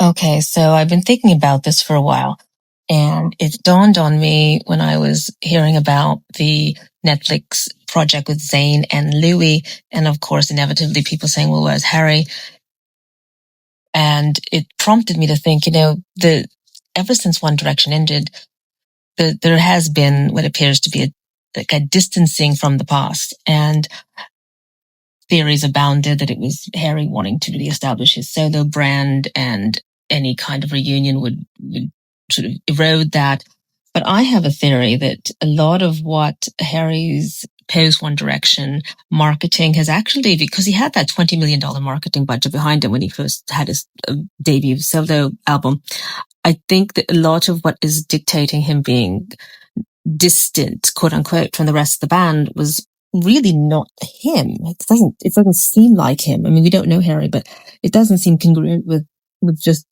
Okay, so I've been thinking about this for a while, and it dawned on me when I was hearing about the Netflix project with Zayn and Louis, and of course, inevitably people saying, well, where's Harry? And it prompted me to think, ever since One Direction ended, there has been what appears to be a distancing from the past, and theories abounded that it was Harry wanting to reestablish his solo brand, and any kind of reunion would sort of erode that. But I have a theory that a lot of what Harry's post One Direction marketing has actually, because he had that $20 million marketing budget behind him when he first had his debut solo album, I think that a lot of what is dictating him being distant, quote unquote, from the rest of the band was really not him. It doesn't seem like him. I mean, we don't know Harry, but it doesn't seem congruent with just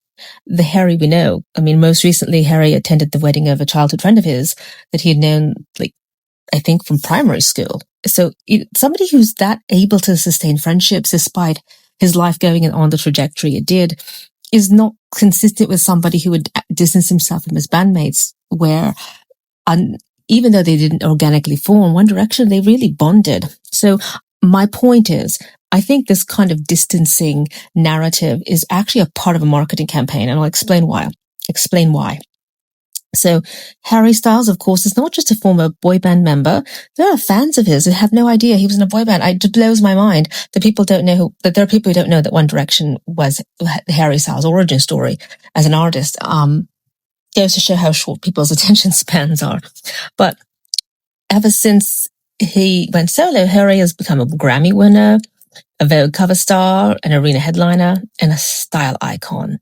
the Harry we know. I mean, most recently, Harry attended the wedding of a childhood friend of his that he had known, I think from primary school. So somebody who's that able to sustain friendships despite his life going on the trajectory it did is not consistent with somebody who would distance himself from his bandmates, where even though they didn't organically form One Direction, they really bonded. So my point is, I think this kind of distancing narrative is actually a part of a marketing campaign, and I'll explain why. So Harry Styles, of course, is not just a former boy band member. There are fans of his who have no idea he was in a boy band. It blows my mind that people don't know that there are people who don't know that One Direction was Harry Styles' origin story as an artist. Goes to show how short people's attention spans are. But ever since he went solo, Harry has become a Grammy winner, a Vogue cover star, an arena headliner, and a style icon.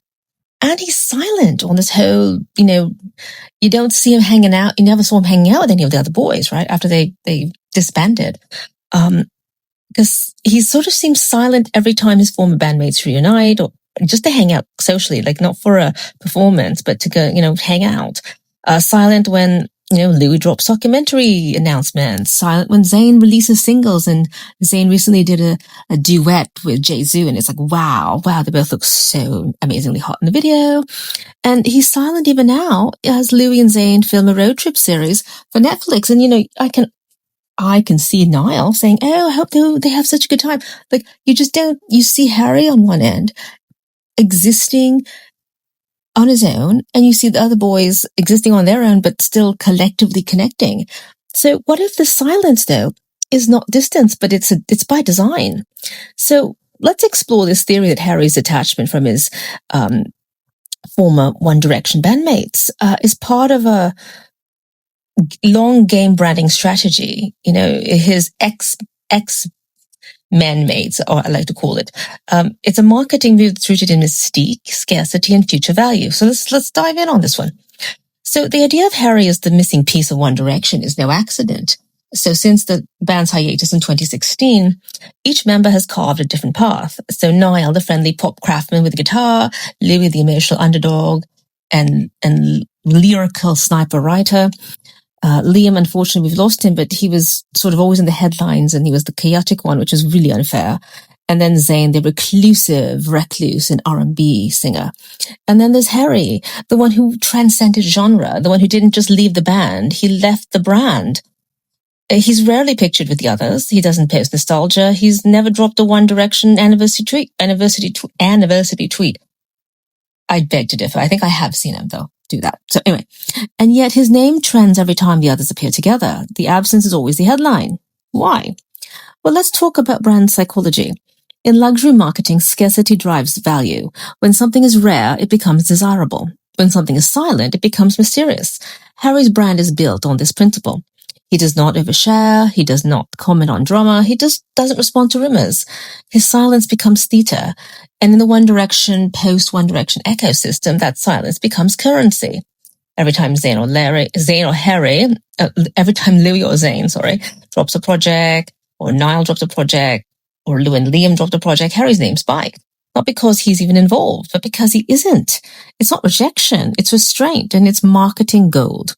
And he's silent on this whole, you don't see him hanging out. You never saw him hanging out with any of the other boys, right? After they disbanded. Because he sort of seems silent every time his former bandmates reunite, or just to hang out socially, not for a performance, but to go, hang out. Silent when, Louis drops documentary announcements. Silent when Zayn releases singles, and Zayn recently did a duet with Jay-Z, and it's like, wow, they both look so amazingly hot in the video. And he's silent even now as Louis and Zayn film a road trip series for Netflix. And, I can see Niall saying, oh, I hope they have such a good time. You see Harry on one end existing on his own, and you see the other boys existing on their own, but still collectively connecting. So what if the silence, though, is not distance, but it's by design? So let's explore this theory that Harry's detachment from his former One Direction bandmates is part of a long game branding strategy. His ex-men mates, or I like to call it. It's a marketing move that's rooted in mystique, scarcity, and future value. So let's dive in on this one. So the idea of Harry as the missing piece of One Direction is no accident. So since the band's hiatus in 2016, each member has carved a different path. So Niall, the friendly pop craftsman with a guitar, Louis, the emotional underdog and lyrical sniper writer. Liam, unfortunately, we've lost him, but he was sort of always in the headlines, and he was the chaotic one, which is really unfair. And then Zayn, the recluse and R&B singer. And then there's Harry, the one who transcended genre, the one who didn't just leave the band, he left the brand. He's rarely pictured with the others. He doesn't post nostalgia. He's never dropped a One Direction anniversary tweet. I'd beg to differ. I think I have seen him, though, do that. So anyway, and yet his name trends every time the others appear together. The absence is always the headline. Why? Well, let's talk about brand psychology. In luxury marketing, scarcity drives value. When something is rare, it becomes desirable. When something is silent, it becomes mysterious. Harry's brand is built on this principle. He does not overshare. He does not comment on drama. He just doesn't respond to rumors. His silence becomes theater. And in the One Direction, post-One Direction ecosystem, that silence becomes currency. Every time every time Louis or Zayn, drops a project, or Niall drops a project, or Lou and Liam dropped a project, Harry's name spiked. Not because he's even involved, but because he isn't. It's not rejection, it's restraint, and it's marketing gold.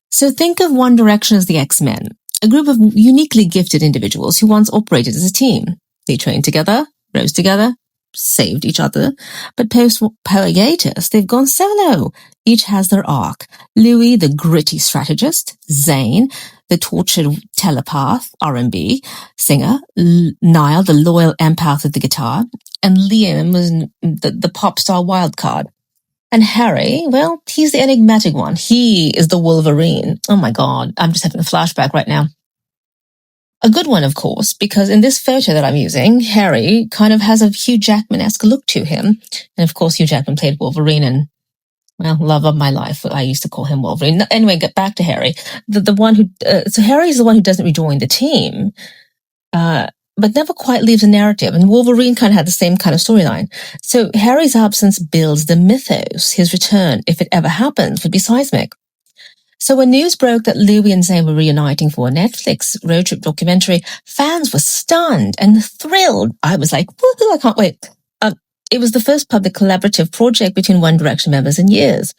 So think of One Direction as the X-Men, a group of uniquely gifted individuals who once operated as a team. They trained together, rose together, saved each other, but post-hiatus, they've gone solo. Each has their arc. Louis, the gritty strategist, Zayn, the tortured telepath, R&B singer, Niall, the loyal empath with the guitar, and Liam was the pop star wildcard. And Harry, well, he's the enigmatic one. He is the Wolverine. Oh my God, I'm just having a flashback right now. A good one, of course, because in this photo that I'm using, Harry kind of has a Hugh Jackman-esque look to him. And of course, Hugh Jackman played Wolverine and, well, love of my life. I used to call him Wolverine. Anyway, get back to Harry. The one who, so Harry's the one who doesn't rejoin the team, but never quite leaves a narrative. And Wolverine kind of had the same kind of storyline. So Harry's absence builds the mythos. His return, if it ever happens, would be seismic. So when news broke that Louis and Zayn were reuniting for a Netflix road trip documentary, fans were stunned and thrilled. I was like, woohoo, I can't wait. It was the first public collaborative project between One Direction members in years.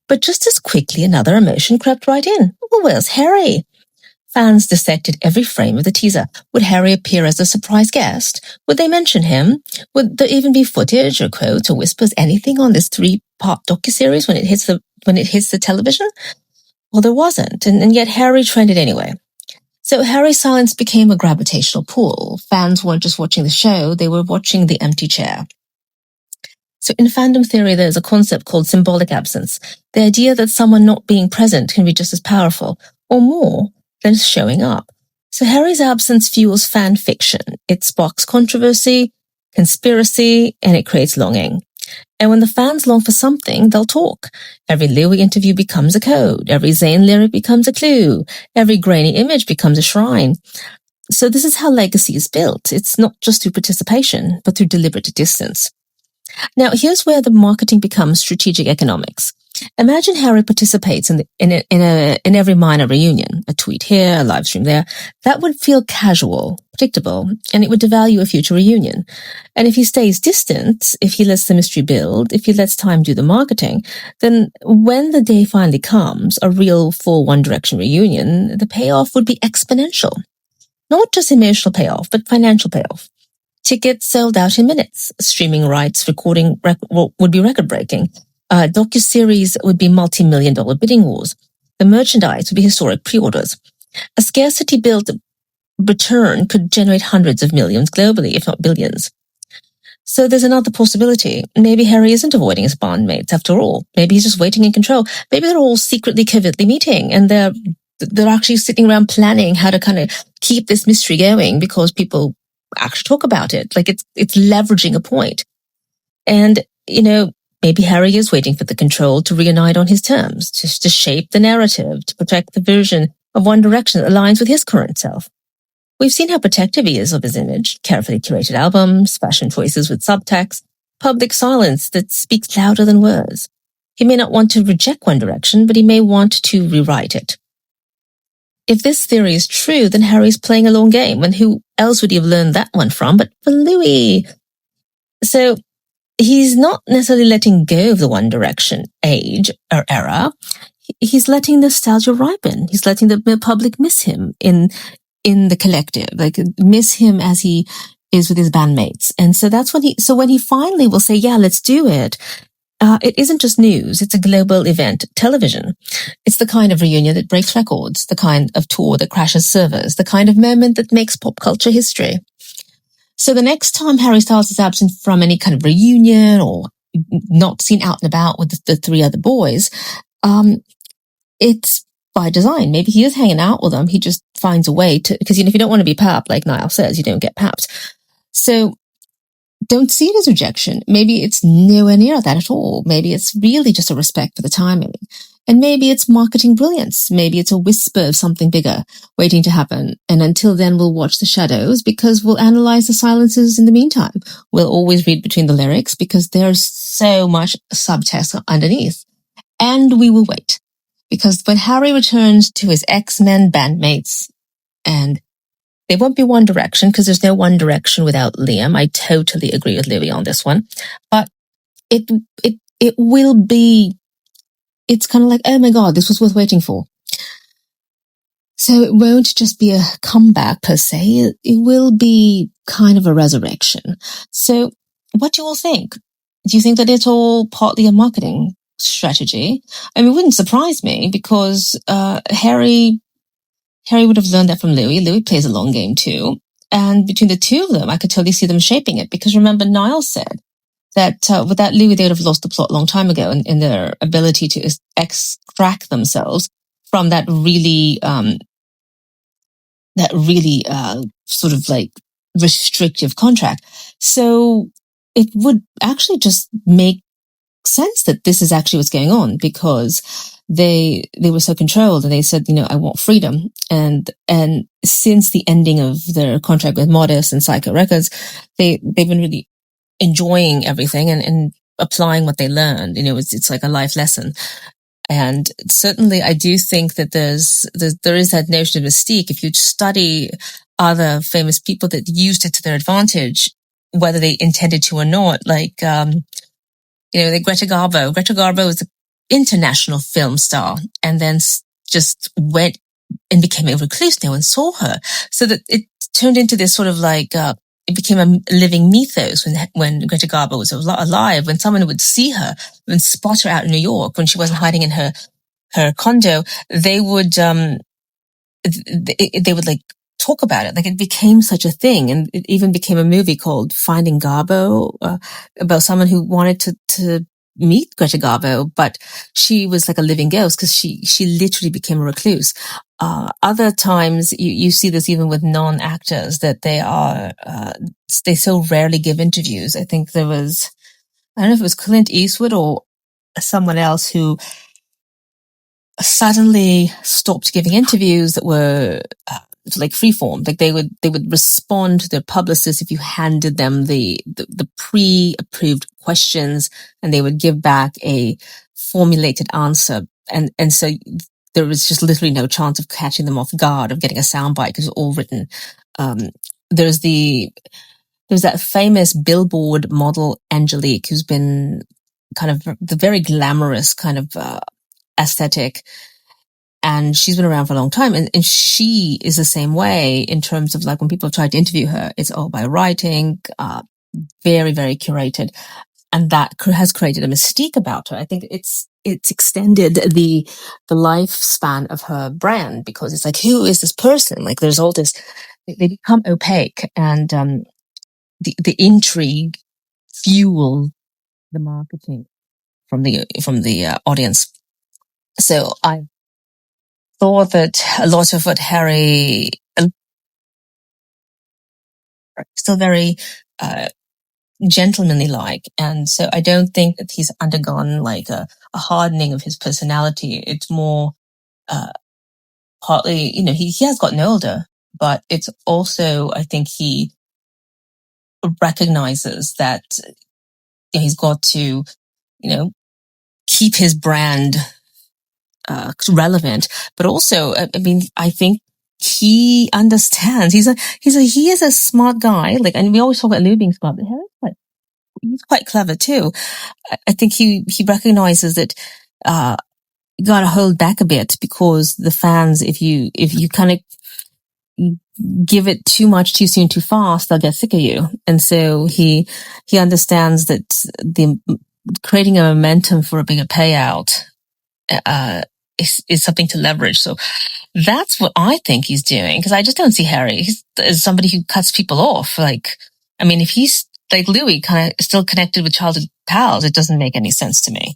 But just as quickly, another emotion crept right in. Well, where's Harry? Fans dissected every frame of the teaser. Would Harry appear as a surprise guest? Would they mention him? Would there even be footage or quotes or whispers, anything on this 3-part docuseries when it hits the television? Well, there wasn't, and yet Harry trended anyway. So Harry's silence became a gravitational pull. Fans weren't just watching the show, they were watching the empty chair. So in fandom theory, there's a concept called symbolic absence. The idea that someone not being present can be just as powerful, or more, than showing up. So Harry's absence fuels fan fiction. It sparks controversy, conspiracy, and it creates longing. And when the fans long for something, they'll talk. Every Louis interview becomes a code. Every Zayn lyric becomes a clue. Every grainy image becomes a shrine. So this is how legacy is built. It's not just through participation, but through deliberate distance. Now, here's where the marketing becomes strategic economics. Imagine Harry participates in every minor reunion, a tweet here, a live stream there. That would feel casual, predictable, and it would devalue a future reunion. And if he stays distant, if he lets the mystery build, if he lets time do the marketing, then when the day finally comes, a real full One Direction reunion, the payoff would be exponential. Not just emotional payoff, but financial payoff. Tickets sold out in minutes. Streaming rights, recording would be record-breaking. Docuseries would be multi-million-dollar bidding wars. The merchandise would be historic pre-orders. A scarcity-built return could generate hundreds of millions globally, if not billions. So there's another possibility. Maybe Harry isn't avoiding his bandmates after all. Maybe he's just waiting in control. Maybe they're all secretly, covertly meeting, and they're actually sitting around planning how to kind of keep this mystery going because people actually talk about it. Like it's leveraging a point. And, maybe Harry is waiting for the control to reunite on his terms, just to shape the narrative, to protect the version of One Direction that aligns with his current self. We've seen how protective he is of his image, carefully curated albums, fashion choices with subtext, public silence that speaks louder than words. He may not want to reject One Direction, but he may want to rewrite it. If this theory is true, then Harry's playing a long game, and who else would he have learned that one from but for Louis? So he's not necessarily letting go of the One Direction age or era. He's letting nostalgia ripen. He's letting the public miss him in the collective, like miss him as he is with his bandmates. And so that's when he finally will say, yeah, let's do it. It isn't just news. It's a global event, television. It's the kind of reunion that breaks records, the kind of tour that crashes servers, the kind of moment that makes pop culture history. So the next time Harry Styles is absent from any kind of reunion or not seen out and about with the 3 other boys, it's by design. Maybe he is hanging out with them. He just finds a way to, because if you don't want to be papped, like Niall says, you don't get papped. So don't see it as rejection. Maybe it's nowhere near that at all. Maybe it's really just a respect for the timing. And maybe it's marketing brilliance. Maybe it's a whisper of something bigger waiting to happen. And until then, we'll watch the shadows because we'll analyze the silences in the meantime. We'll always read between the lyrics because there's so much subtext underneath. And we will wait because when Harry returns to his X-Men bandmates, and they won't be One Direction because there's no One Direction without Liam. I totally agree with Louis on this one. But it will be, it's kind of like, oh my God, this was worth waiting for. So it won't just be a comeback per se. It will be kind of a resurrection. So what do you all think? Do you think that it's all partly a marketing strategy? I mean, it wouldn't surprise me because Harry would have learned that from Louis. Louis plays a long game too. And between the two of them, I could totally see them shaping it. Because remember, Niall said that without Louis, they would have lost the plot a long time ago in their ability to extract themselves from that really sort of like restrictive contract. So it would actually just make sense that this is actually what's going on, because they were so controlled, and they said, I want freedom. And since the ending of their contract with Modest and Psycho Records, they've been really enjoying everything and applying what they learned. It's like a life lesson. And certainly I do think that there is that notion of mystique. If you study other famous people that used it to their advantage, whether they intended to or not, like, the Greta Garbo. Greta Garbo was an international film star, and then just went and became a recluse. No one saw her. So that it turned into this sort of like, it became a living mythos when Greta Garbo was alive. When someone would see her and spot her out in New York when she wasn't hiding in her condo, they would like talk about it. Like, it became such a thing, and it even became a movie called Finding Garbo, about someone who wanted to meet Greta Garbo, but she was like a living ghost because she literally became a recluse. Other times you see this even with non-actors, that they so rarely give interviews. I think I don't know if it was Clint Eastwood or someone else who suddenly stopped giving interviews that were like freeform. Like they would respond to their publicist if you handed them the pre-approved questions, and they would give back a formulated answer. And so there was just literally no chance of catching them off guard, of getting a soundbite, because it was all written. There's that famous Billboard model, Angelique, who's been kind of the very glamorous kind of aesthetic. And she's been around for a long time. And she is the same way in terms of, like, when people have tried to interview her, it's all by writing, very, very curated. And that has created a mystique about her. I think it's extended the lifespan of her brand, because it's like, who is this person? Like, there's all this, they become opaque, and the intrigue fuel the marketing from the audience. So I thought that a lot of what Harry still very gentlemanly like, and so I don't think that he's undergone like a hardening of his personality. It's more partly, he has gotten older, but it's also, I think he recognizes that he's got to, keep his brand relevant, but also, I mean, I think he understands. He is a smart guy. Like, and we always talk about Lou being smart, but he's quite clever too. I think he recognizes that you got to hold back a bit, because the fans, if you kind of give it too much too soon too fast, they'll get sick of you. And so he understands that creating a momentum for a bigger payout is something to leverage. So that's what I think he's doing, because I just don't see Harry as somebody who cuts people off. Like, I mean, if he's like Louis, kind of still connected with childhood pals, it doesn't make any sense to me.